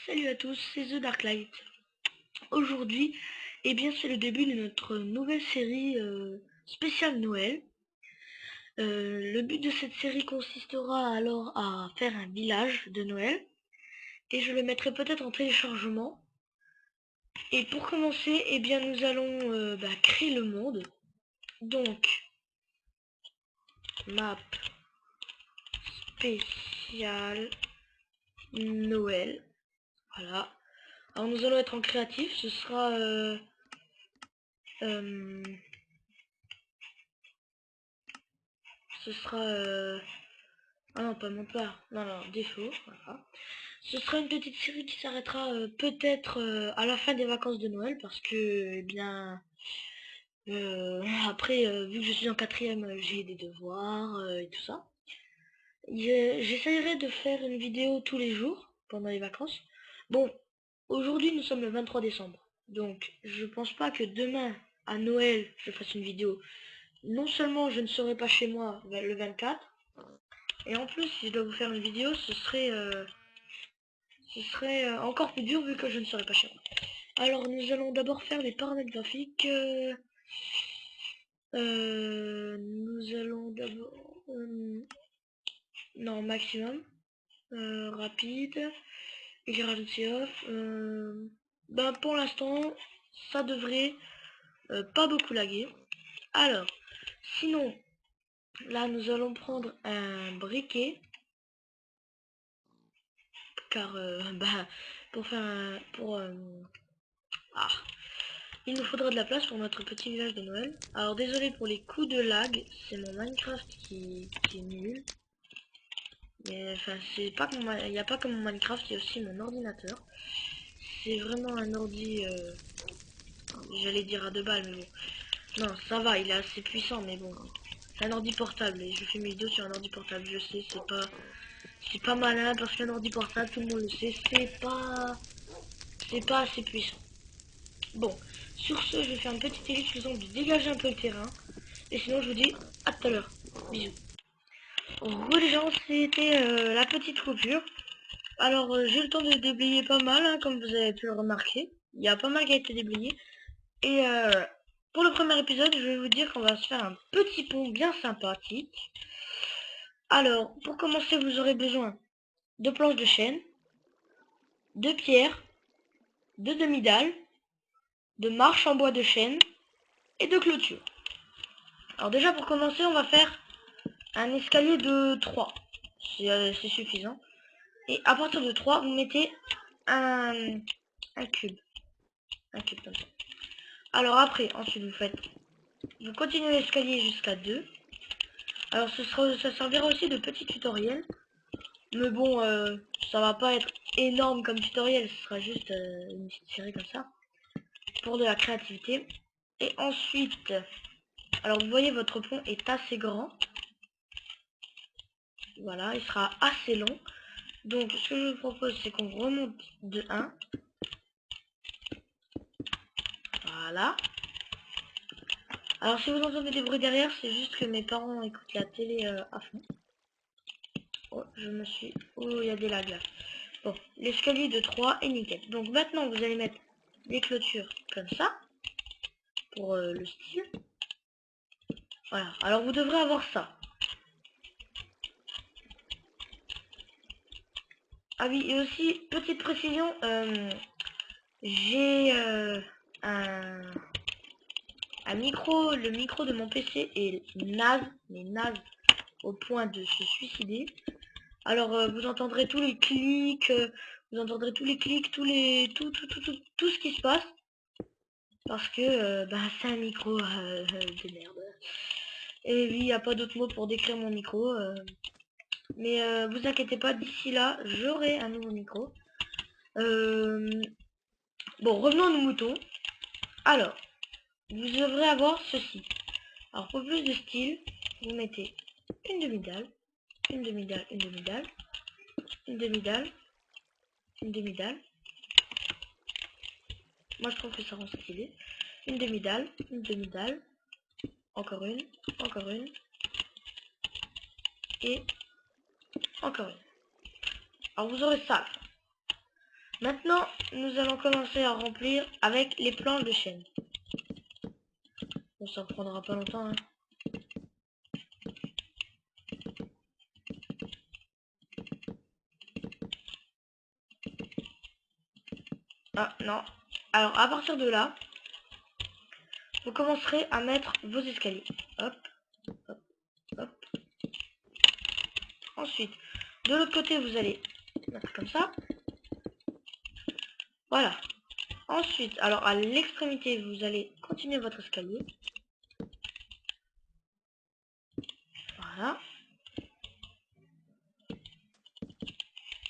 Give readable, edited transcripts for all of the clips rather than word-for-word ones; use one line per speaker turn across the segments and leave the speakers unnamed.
Salut à tous, c'est The Darklight. Aujourd'hui, c'est le début de notre nouvelle série spéciale Noël. Le but de cette série consistera alors à faire un village de Noël et je le mettrai peut-être en téléchargement. Et pour commencer, nous allons créer le monde. Donc, map spéciale Noël. Voilà. Alors nous allons être en créatif, ce sera ah non, pas mon part. Non, défaut. Voilà. Ce sera une petite série qui s'arrêtera peut-être à la fin des vacances de Noël parce que, après, vu que je suis en quatrième, j'ai des devoirs et tout ça. J'essayerai de faire une vidéo tous les jours pendant les vacances. Bon, aujourd'hui nous sommes le 23 décembre. Donc, je pense pas que demain, à Noël, je fasse une vidéo. Non seulement je ne serai pas chez moi le 24, et en plus, si je dois vous faire une vidéo, ce serait encore plus dur vu que je ne serai pas chez moi. Alors, nous allons d'abord faire les paramètres graphiques. Nous allons d'abord... non, maximum. Rapide. Éclairage off. Pour l'instant, ça devrait pas beaucoup laguer. Alors, sinon, là, nous allons prendre un briquet. Car, pour faire un... il nous faudra de la place pour notre petit village de Noël. Alors, désolé pour les coups de lag, c'est mon Minecraft qui est nul. Mais, enfin, c'est pas comme... Il n'y a pas que mon Minecraft, il y a aussi mon ordinateur. C'est vraiment un ordi... j'allais dire à 2 balles, mais bon. Non, ça va, il est assez puissant, mais bon. C'est un ordi portable, et je fais mes vidéos sur un ordi portable. Je sais, c'est pas malin, parce qu'un ordi portable, tout le monde le sait, c'est pas assez puissant. Bon, sur ce, je vais faire une petite élite faisant de dégager un peu le terrain. Et sinon, je vous dis à tout à l'heure. Bisous. Re les gens, c'était la petite coupure. Alors, j'ai le temps de déblayer pas mal, hein, comme vous avez pu le remarquer. Il y a pas mal qui a été déblayé. Et pour le premier épisode, je vais vous dire qu'on va se faire un petit pont bien sympathique. Alors, pour commencer, vous aurez besoin de planches de chêne, de pierres, de demi-dalles, de marches en bois de chêne et de clôture. Alors déjà, pour commencer, on va faire un escalier de 3. C'est suffisant. Et à partir de 3, vous mettez un cube. Un cube comme ça. Alors après, ensuite, vous continuez l'escalier jusqu'à 2. Alors ça servira aussi de petit tutoriel. Mais bon, ça va pas être énorme comme tutoriel. Ce sera juste une petite série comme ça. Pour de la créativité. Et ensuite, alors vous voyez, votre pont est assez grand. Voilà, il sera assez long. Donc ce que je vous propose, c'est qu'on remonte de 1. Voilà. Alors si vous entendez des bruits derrière, c'est juste que mes parents écoutent la télé à fond. Oh, oh, il y a des lags là. Bon, l'escalier de 3 est nickel. Donc maintenant, vous allez mettre des clôtures comme ça. Pour le style. Voilà. Alors vous devrez avoir ça. Ah oui, et aussi, petite précision, j'ai un micro, le micro de mon PC est naze, mais naze au point de se suicider. Alors vous entendrez tous les clics, tout ce qui se passe. Parce que c'est un micro de merde. Et oui, il n'y a pas d'autre mot pour décrire mon micro. Mais vous inquiétez pas, d'ici là, j'aurai un nouveau micro. Bon, revenons à nos moutons. Alors, vous devrez avoir ceci. Alors, pour plus de style, vous mettez une demi-dalle, une demi-dalle, une demi-dalle, une demi-dalle, une demi-dalle. Moi, je trouve que ça rend stylé. Une demi-dalle, encore une, et encore une. Alors, vous aurez ça. Maintenant, nous allons commencer à remplir avec les planches de chêne. Bon, ça prendra pas longtemps, hein. Ah, non. Alors, à partir de là, vous commencerez à mettre vos escaliers. Hop, hop, hop. Ensuite, de l'autre côté, vous allez mettre comme ça. Voilà. Ensuite, alors à l'extrémité, vous allez continuer votre escalier. Voilà.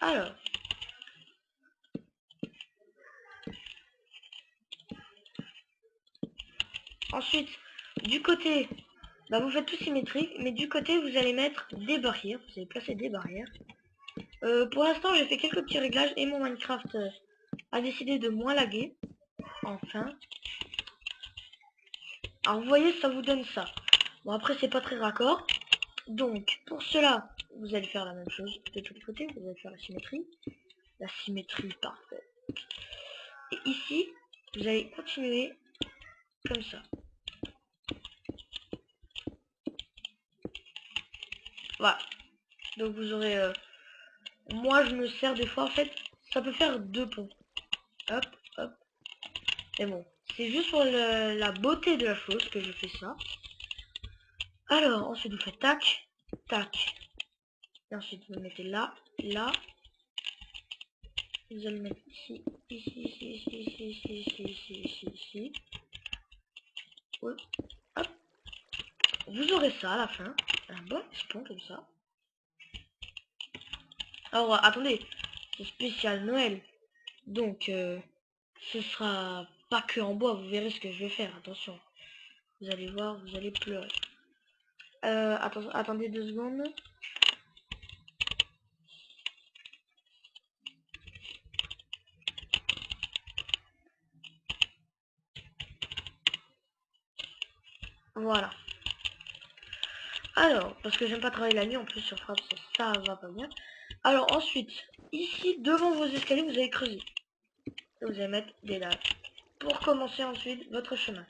Alors, ensuite, du côté, bah vous faites tout symétrique, mais du côté, vous allez mettre des barrières. Vous allez placer des barrières. Pour l'instant, j'ai fait quelques petits réglages et mon Minecraft a décidé de moins laguer. Enfin. Alors, vous voyez, ça vous donne ça. Bon, après, c'est pas très raccord. Donc, pour cela, vous allez faire la même chose de tous les côtés. Vous allez faire la symétrie. La symétrie, parfait. Et ici, vous allez continuer comme ça. Voilà. Donc vous aurez... moi, je me sers des fois, en fait, ça peut faire 2 ponts. Hop, hop. Mais bon, c'est juste pour la beauté de la chose que je fais ça. Alors, ensuite, vous faites tac, tac. Et ensuite, vous mettez là, là. Vous allez mettre ici, ici, ici, ici, ici, ici, ici, ici, ici, ici. Ouais. Hop. Vous aurez ça à la fin. Un bon pont comme ça. Alors, attendez. C'est spécial Noël. Donc, ce sera pas que en bois. Vous verrez ce que je vais faire. Attention. Vous allez voir, vous allez pleurer. Attendez 2 secondes. Voilà. Alors, parce que j'aime pas travailler la nuit, en plus sur Fraps, ça va pas bien. Alors ensuite, ici, devant vos escaliers, vous allez creuser. Et vous allez mettre des laves. Pour commencer ensuite votre chemin.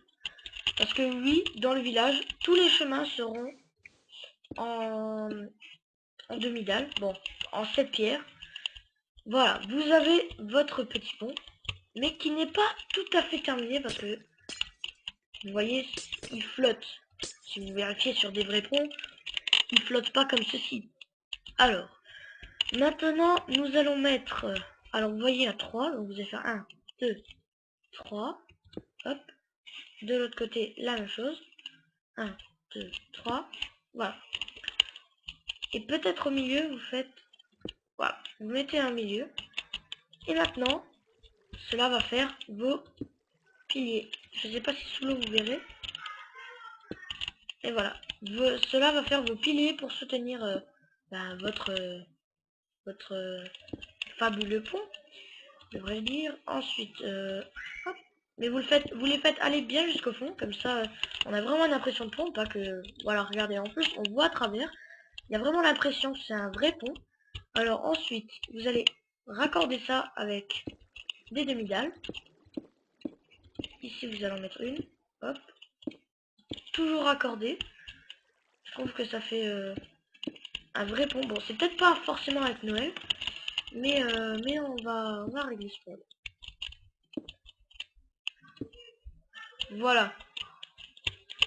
Parce que oui, dans le village, tous les chemins seront en, en demi-dalle. Bon, en 7 pierres. Voilà, vous avez votre petit pont. Mais qui n'est pas tout à fait terminé parce que, vous voyez, il flotte. Si vous vérifiez sur des vrais ponts, il flotte pas comme ceci. Alors, maintenant, nous allons mettre... alors, vous voyez à 3, donc vous allez faire 1, 2, 3. Hop. De l'autre côté, la même chose. 1, 2, 3. Voilà. Et peut-être au milieu, vous faites... voilà. Vous mettez un milieu. Et maintenant, cela va faire vos piliers. Je ne sais pas si sous l'eau vous verrez. Et voilà. Cela va faire vos piliers pour soutenir votre fabuleux pont, devrais-je dire. Ensuite, hop. Mais vous les faites aller bien jusqu'au fond, comme ça, on a vraiment une impression de pont, pas que, voilà, regardez, en plus, on voit à travers. Il y a vraiment l'impression que c'est un vrai pont. Alors ensuite, vous allez raccorder ça avec des demi-dalles. Ici, vous allez en mettre une. Hop. Toujours raccordé. Je trouve que ça fait un vrai pont. Bon, c'est peut-être pas forcément avec Noël, mais on va régler ce problème. Voilà.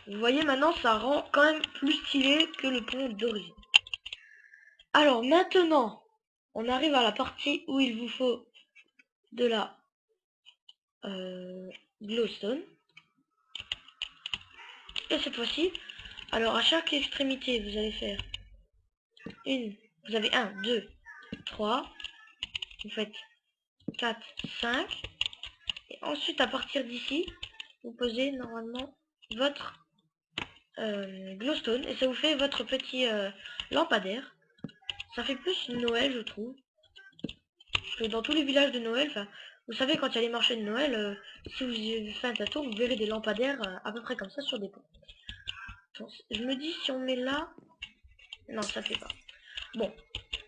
Vous voyez, maintenant, ça rend quand même plus stylé que le pont d'origine. Alors, maintenant, on arrive à la partie où il vous faut de la glowstone. Et cette fois-ci, alors à chaque extrémité, vous allez faire une. Vous avez 1, 2, 3. Vous faites 4, 5. Et ensuite, à partir d'ici, vous posez normalement votre glowstone. Et ça vous fait votre petit lampadaire. Ça fait plus Noël, je trouve. Parce que dans tous les villages de Noël, vous savez, quand il y a les marchés de Noël, si vous faites un tour, vous verrez des lampadaires à peu près comme ça sur des ponts. Donc, je me dis, si on met là... non, ça fait pas. Bon,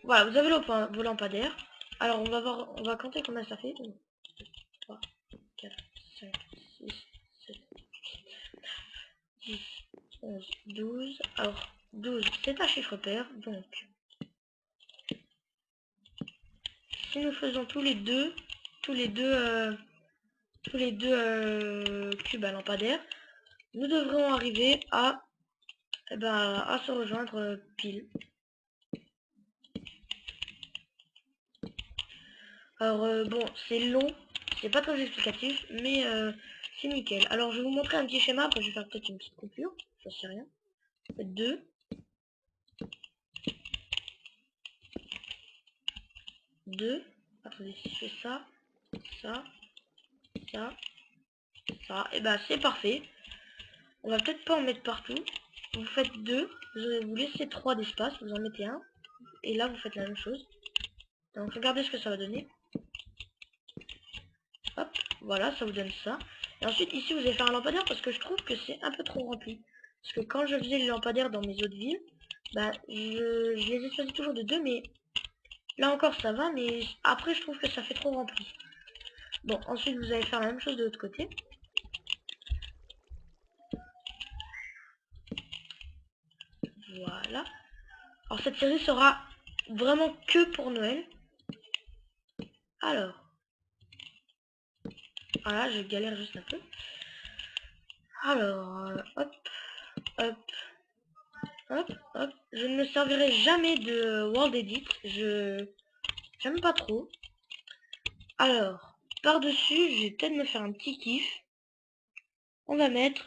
voilà, vous avez vos lampadaires. Alors on va compter combien ça fait. 1, 2, 3, 4, 5, 6, 7, 10, 11, 12. Alors 12 c'est un chiffre pair, donc si nous faisons tous les deux cubes à lampadaire, nous devrons arriver à à se rejoindre pile. Alors bon, c'est long, c'est pas très explicatif, mais c'est nickel. Alors je vais vous montrer un petit schéma, après je vais faire peut-être une petite coupure, ça sais rien. 2, 2, attendez, si je fais ça, ça, ça, ça, et bah c'est parfait. On va peut-être pas en mettre partout. Vous faites 2, vous laissez 3 d'espace, vous en mettez un, et là vous faites la même chose. Donc regardez ce que ça va donner. Hop, voilà, ça vous donne ça. Et ensuite ici vous allez faire un lampadaire parce que je trouve que c'est un peu trop rempli. Parce que quand je faisais les lampadaires dans mes autres villes, bah je les ai choisis toujours de 2, mais là encore ça va, mais après je trouve que ça fait trop rempli. Bon, ensuite vous allez faire la même chose de l'autre côté. Voilà. Alors cette série sera vraiment que pour Noël. Alors, voilà, je galère juste un peu. Alors, hop, hop, hop, hop. Je ne me servirai jamais de World Edit. J'aime pas trop. Alors, par-dessus, je vais peut-être me faire un petit kiff. On va mettre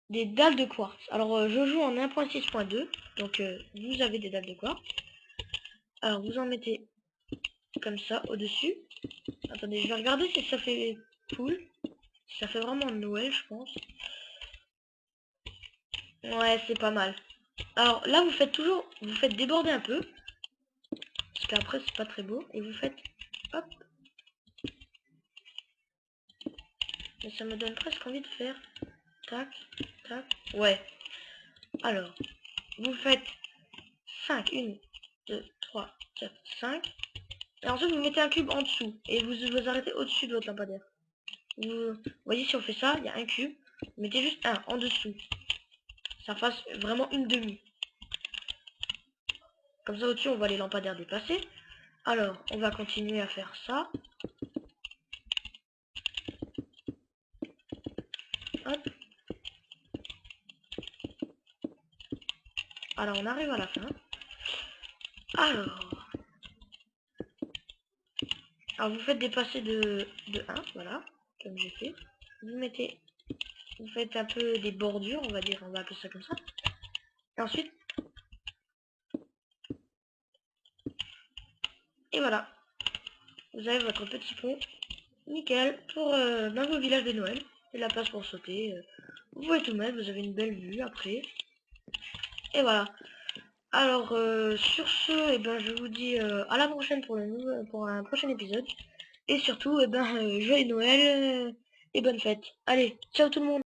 des dalles de quartz. Alors, je joue en 1.6.2. Donc, vous avez des dalles de quartz. Alors, vous en mettez comme ça au-dessus. Attendez, je vais regarder si ça fait cool. Ça fait vraiment Noël, je pense. Ouais, c'est pas mal. Alors là, vous faites déborder un peu. Parce qu'après, c'est pas très beau. Et vous faites, hop. Mais ça me donne presque envie de faire, tac, tac. Ouais. Alors, vous faites 5, 1, 2, 3, 4, 5. Et ensuite, vous mettez un cube en dessous. Et vous arrêtez au-dessus de votre lampadaire. Vous voyez, si on fait ça, il y a un cube. Vous mettez juste un en dessous. Ça fasse vraiment une demi. Comme ça, au-dessus, on voit les lampadaires dépasser. Alors, on va continuer à faire ça. Hop. Alors, on arrive à la fin. Alors vous faites dépasser de 1, voilà, comme j'ai fait. Vous faites un peu des bordures, on va dire, on va appeler ça comme ça. Et ensuite, et voilà, vous avez votre petit pont, nickel, pour vos villages de Noël. Et la place pour sauter. Vous pouvez tout mettre, vous avez une belle vue après. Et voilà. Alors, sur ce, je vous dis à la prochaine pour un prochain épisode. Et surtout, joyeux Noël et bonne fête. Allez, ciao tout le monde.